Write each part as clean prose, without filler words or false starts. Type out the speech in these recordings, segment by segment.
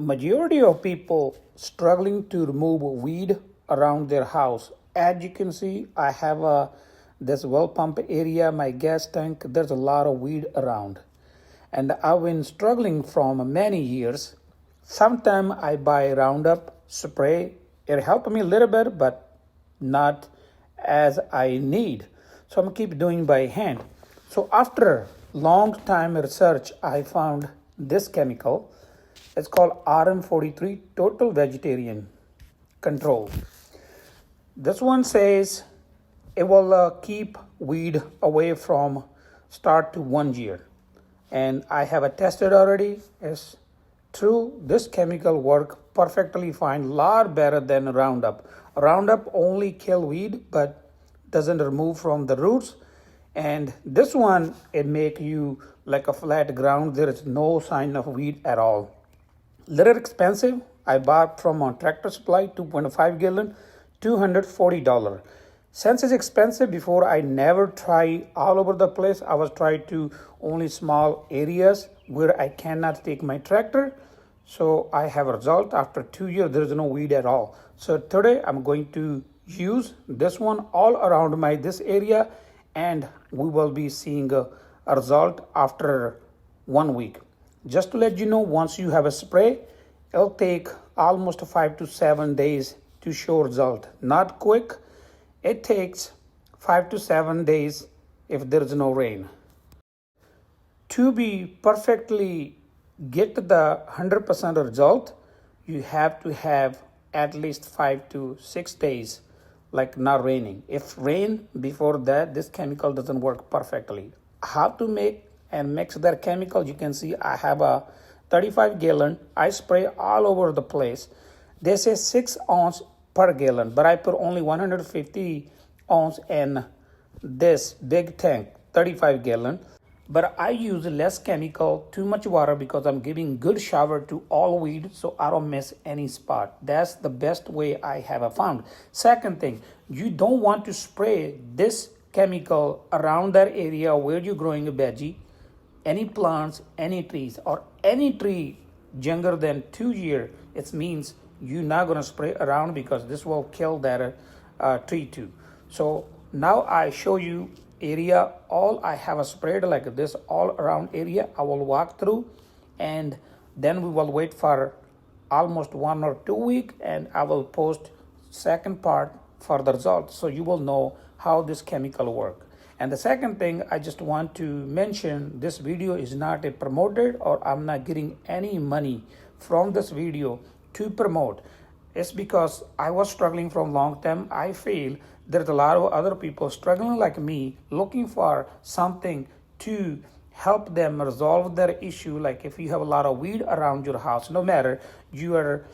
majority of people struggling to remove weed around their house. As you can see, I have this well pump area, my gas tank. There's a lot of weed around, and I've been struggling from many years. Sometimes I buy Roundup spray. It helped me a little bit, but not as I need. So I'm keep doing by hand. So after long time research, I found this chemical. It's called RM43 Total Vegetarian Control. This one says it will keep weed away from start to 1 year. And I have tested already. It's true, this chemical work perfectly fine, lot better than Roundup. Roundup only kill weed but doesn't remove from the roots. And this one, it make you like a flat ground. There is no sign of weed at all. Little expensive. I bought from a Tractor Supply, 2.5 gallon, $240. Since it's expensive, before I never try all over the place. I was trying to only small areas where I cannot take my tractor. So I have a result. After 2 years, there is no weed at all. So today I'm going to use this one all around this area, and we will be seeing a result after 1 week. Just to let you know, once you have a spray, it'll take almost 5 to 7 days to show result. Not quick. It takes 5 to 7 days if there is no rain. To be perfectly get the 100% result, you have to have at least 5 to 6 days like not raining. If rain before that, this chemical doesn't work perfectly. How to make and mix that chemical, you can see I have a 35 gallon. I spray all over the place. They say 6 ounce per gallon, but I put only 150 ounce in this big tank, 35 gallon. But I use less chemical, too much water, because I'm giving good shower to all weed so I don't miss any spot. That's the best way I have found. Second thing, you don't want to spray this chemical around that area where you're growing a veggie, any plants, any trees, or any tree younger than 2 years. It means you're not going to spray around, because this will kill that tree too. So now I show you area all I have sprayed like this all around area. I will walk through, and then we will wait for almost 1 or 2 weeks, and I will post second part for the results, so you will know how this chemical work. And the second thing, I just want to mention, this video is not a promoted, or I'm not getting any money from this video to promote. It's because I was struggling from long time. I feel there's a lot of other people struggling like me, looking for something to help them resolve their issue. Like if you have a lot of weed around your house, no matter you are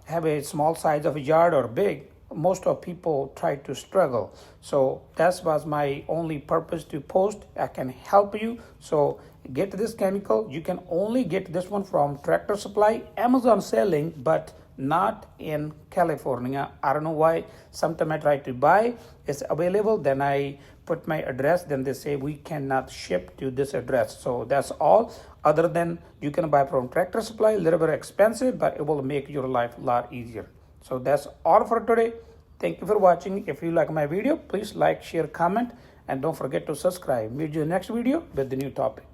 have a small size of a yard or big, most of people try to struggle. So that was my only purpose to post. I can help you. So get this chemical. You can only get this one from Tractor Supply. Amazon selling, but not in California. I don't know why. Sometimes I try to buy, it's available, then I put my address, then they say we cannot ship to this address. So that's all. Other than you can buy from Tractor Supply, a little bit expensive, but it will make your life a lot easier. So that's all for today. Thank you for watching. If you like my video, please like, share, comment, and don't forget to subscribe. Meet you in the next video with the new topic.